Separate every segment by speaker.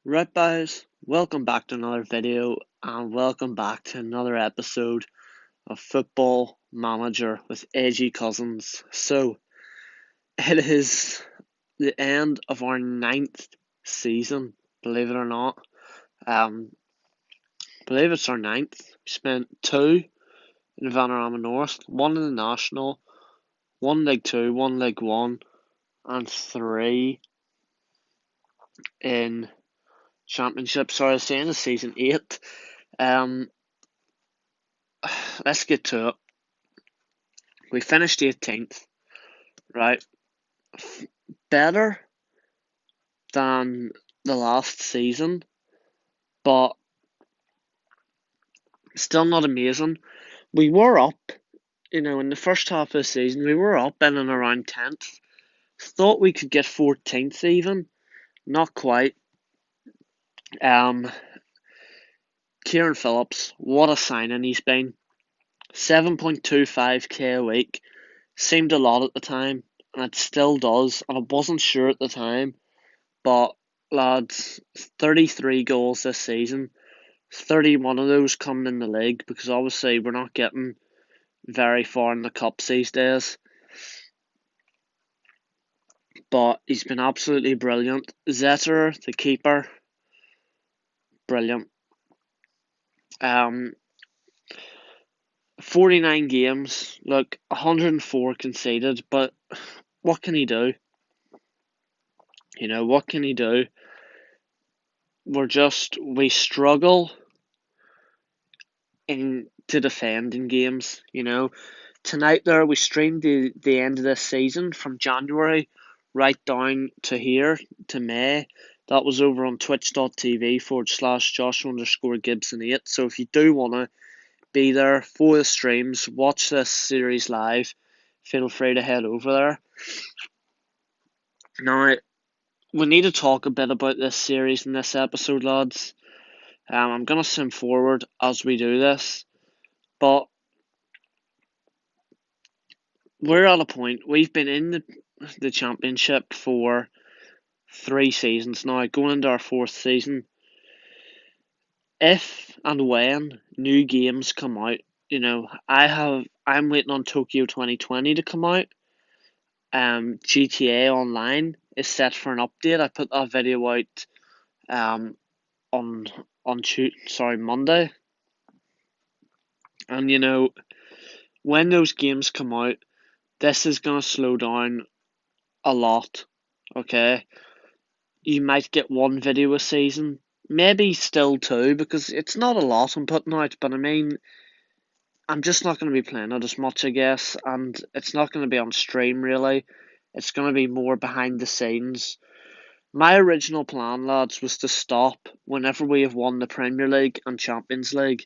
Speaker 1: Right, guys, welcome back to another video and welcome back to another episode of Football Manager with AG Cousins. So, it is the end of our ninth season, believe it or not. Um, believe it's our ninth. We spent two in Vanarama North, one in the National, one League Two, one League One, and three in Championship. Sorry, I was saying the season eight. Um, let's get to it. We finished 18th, right? Better than the last season, but still not amazing. We were up, in the first half of the season, we were up in and around 10th. Thought we could get 14th even, not quite. Um, Kieran Phillips, what a signing he's been. 7.25k a week seemed a lot at the time, and it still does. And I wasn't sure at the time, but lads, 33 goals this season. 31 of those coming in the league because obviously we're not getting very far in the cups these days. But he's been absolutely brilliant. Zetter, the keeper, brilliant. Um, 49 games, look, 104 conceded, but what can he do? What can he do? We struggle to defend in games, Tonight there we streamed the end of this season from January right down to here to May. That was over on twitch.tv/Joshua_Gibson8. So if you do want to be there for the streams, watch this series live, feel free to head over there. Now, we need to talk a bit about this series in this episode, lads. I'm going to sim forward as we do this, but we're at a point, we've been in the championship for 3 seasons now, going into our fourth season. If and when new games come out, I'm waiting on Tokyo 2020 to come out. GTA Online is set for an update. I put that video out on Monday. And when those games come out, this is gonna slow down a lot. Okay? You might get one video a season, maybe still two, because it's not a lot I'm putting out, but I mean, I'm just not going to be playing it as much, I guess, and it's not going to be on stream, really. It's going to be more behind the scenes. My original plan, lads, was to stop whenever we have won the Premier League and Champions League.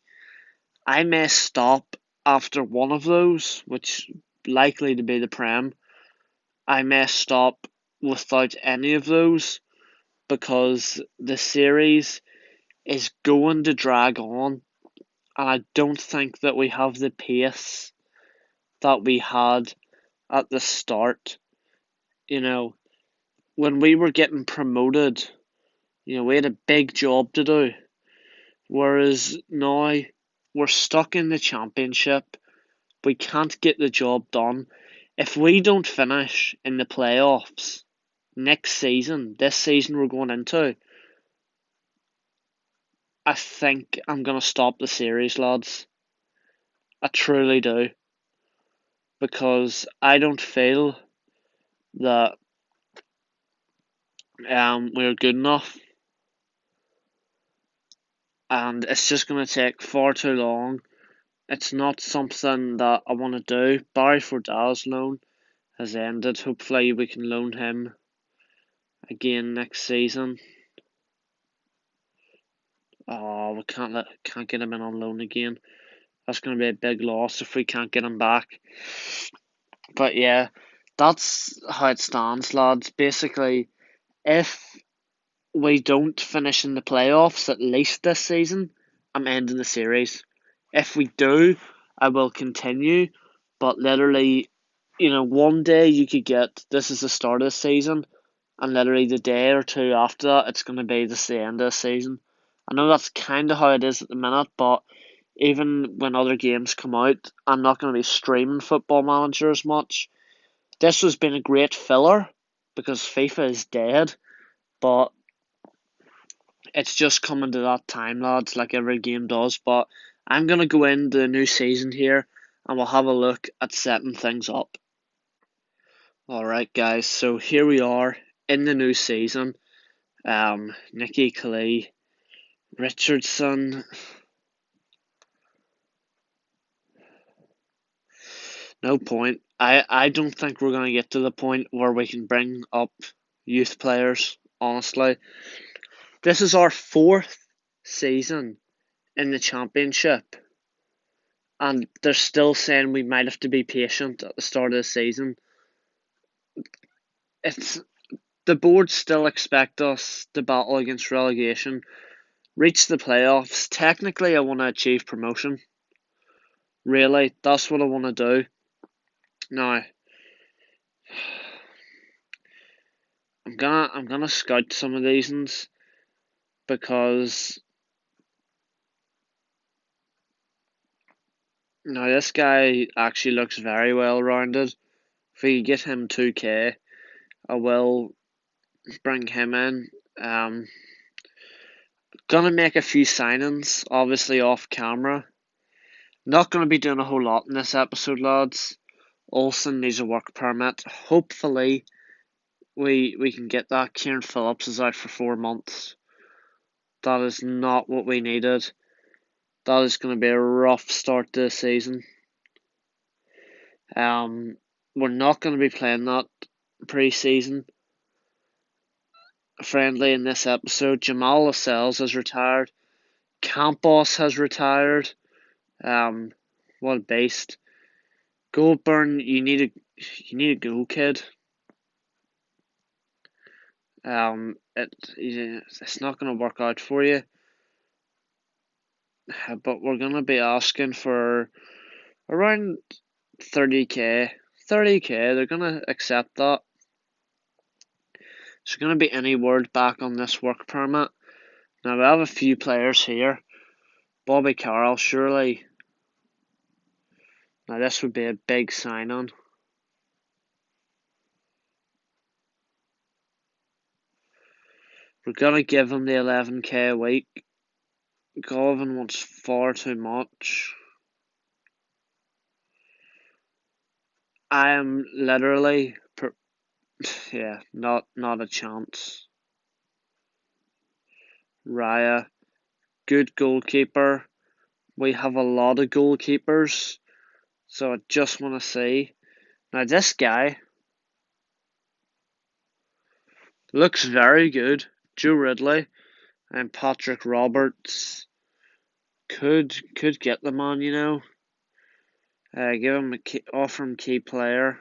Speaker 1: I may stop after one of those, which likely to be the Prem. I may stop without any of those, because the series is going to drag on, and I don't think that we have the pace that we had at the start. When we were getting promoted, we had a big job to do, whereas now we're stuck in the championship. We can't get the job done. If we don't finish in the playoffs next season, this season we're going into, I think I'm going to stop the series, lads. I truly do. Because I don't feel that we're good enough. And it's just going to take far too long. It's not something that I want to do. Barry Fordell's loan has ended. Hopefully we can loan him again next season. Oh, we can't get him in on loan again. That's going to be a big loss if we can't get him back. But yeah, that's how it stands, lads. Basically, if we don't finish in the playoffs at least this season, I'm ending the series. If we do, I will continue. But literally, one day you could get, this is the start of the season, and literally the day or two after that, it's going to be the end of the season. I know that's kind of how it is at the minute, but even when other games come out, I'm not going to be streaming Football Manager as much. This has been a great filler because FIFA is dead, but it's just coming to that time, lads, like every game does. But I'm going to go into the new season here and we'll have a look at setting things up. Alright, guys, so here we are in the new season. Nicky Kelly, Richardson. No point. I don't think we're going to get to the point where we can bring up youth players, honestly. This is our 4th season in the championship, and they're still saying we might have to be patient at the start of the season. It's the board still expect us to battle against relegation, reach the playoffs. Technically, I want to achieve promotion. Really, that's what I want to do. Now, I'm gonna scout some of these ones because now this guy actually looks very well rounded. If we get him 2K, I will bring him in. Gonna make a few signings, obviously off camera. Not gonna be doing a whole lot in this episode, lads. Olsen needs a work permit. Hopefully, we can get that. Kieran Phillips is out for 4 months. That is not what we needed. That is going to be a rough start to the season. We're not going to be playing that pre-season friendly in this episode. Jamal Lascelles has retired. Campos has retired. What a beast. Goldburn, you need a go, kid. It's not going to work out for you. But we're going to be asking for around 30k. 30k, they're going to accept that. Is there going to be any word back on this work permit? Now, we have a few players here. Bobby Carroll, surely. Now, this would be a big sign-on. We're going to give him the 11k a week. Golovin wants far too much. I am literally... yeah, not a chance. Raya, good goalkeeper. We have a lot of goalkeepers, so I just want to see. Now this guy looks very good. Joe Ridley and Patrick Roberts could get them on, you know. Give him offer him key player.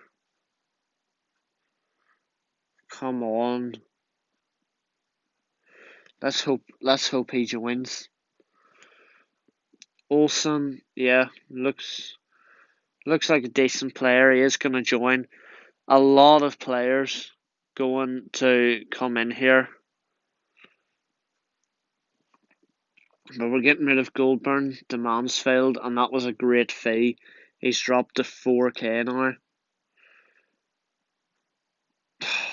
Speaker 1: Come on. Let's hope he joins. Olsen, yeah, looks like a decent player. He is gonna join. A lot of players going to come in here. But we're getting rid of Goldburn to Mansfield, and that was a great fee. He's dropped to 4k now.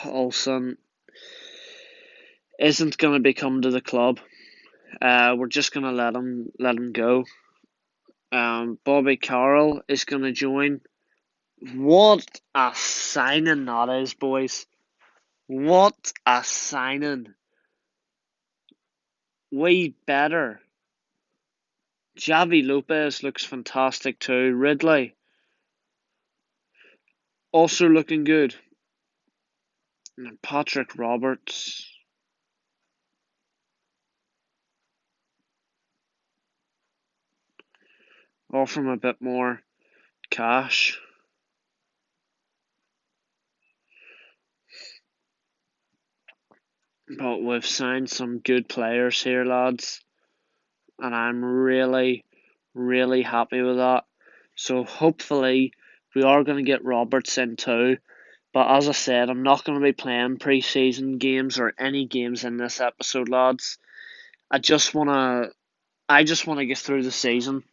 Speaker 1: Olsen isn't gonna be coming to the club. We're just gonna let him go. Bobby Carroll is gonna join. What a signing that is, boys! What a signing! Way better. Javi Lopez looks fantastic too. Ridley also looking good. And Patrick Roberts. Offer him a bit more cash. But we've signed some good players here, lads. And I'm really, really happy with that. So hopefully we are going to get Roberts in too. But as I said, I'm not going to be playing pre-season games or any games in this episode, lads. I just wanna get through the season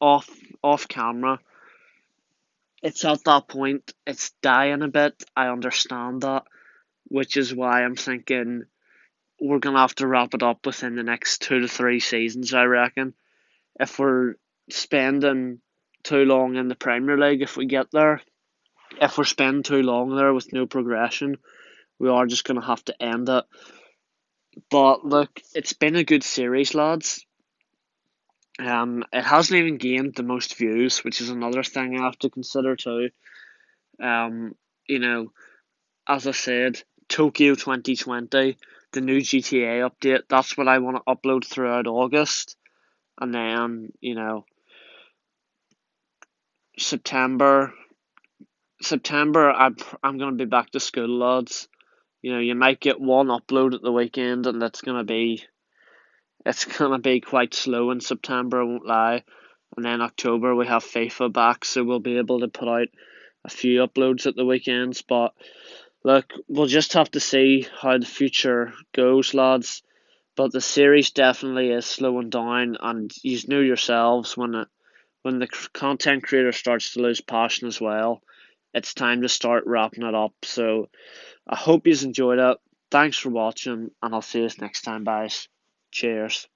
Speaker 1: off off camera. It's at that point. It's dying a bit. I understand that, which is why I'm thinking we're gonna have to wrap it up within the next 2 to 3 seasons. I reckon if we're spending too long in the Premier League, if we get there, if we're spending too long there with no progression, we are just gonna have to end it. But look, it's been a good series, lads. It hasn't even gained the most views, which is another thing I have to consider too. Um, you know, as I said, Tokyo 2020, the new GTA update. That's what I want to upload throughout August, and then September. September, I'm gonna be back to school, lads. You might get one upload at the weekend, and it's gonna be quite slow in September. I won't lie. And then October we have FIFA back, so we'll be able to put out a few uploads at the weekends. But look, we'll just have to see how the future goes, lads. But the series definitely is slowing down, and you know yourselves when the content creator starts to lose passion as well, it's time to start wrapping it up. So I hope you enjoyed it. Thanks for watching, and I'll see you next time, guys. Cheers.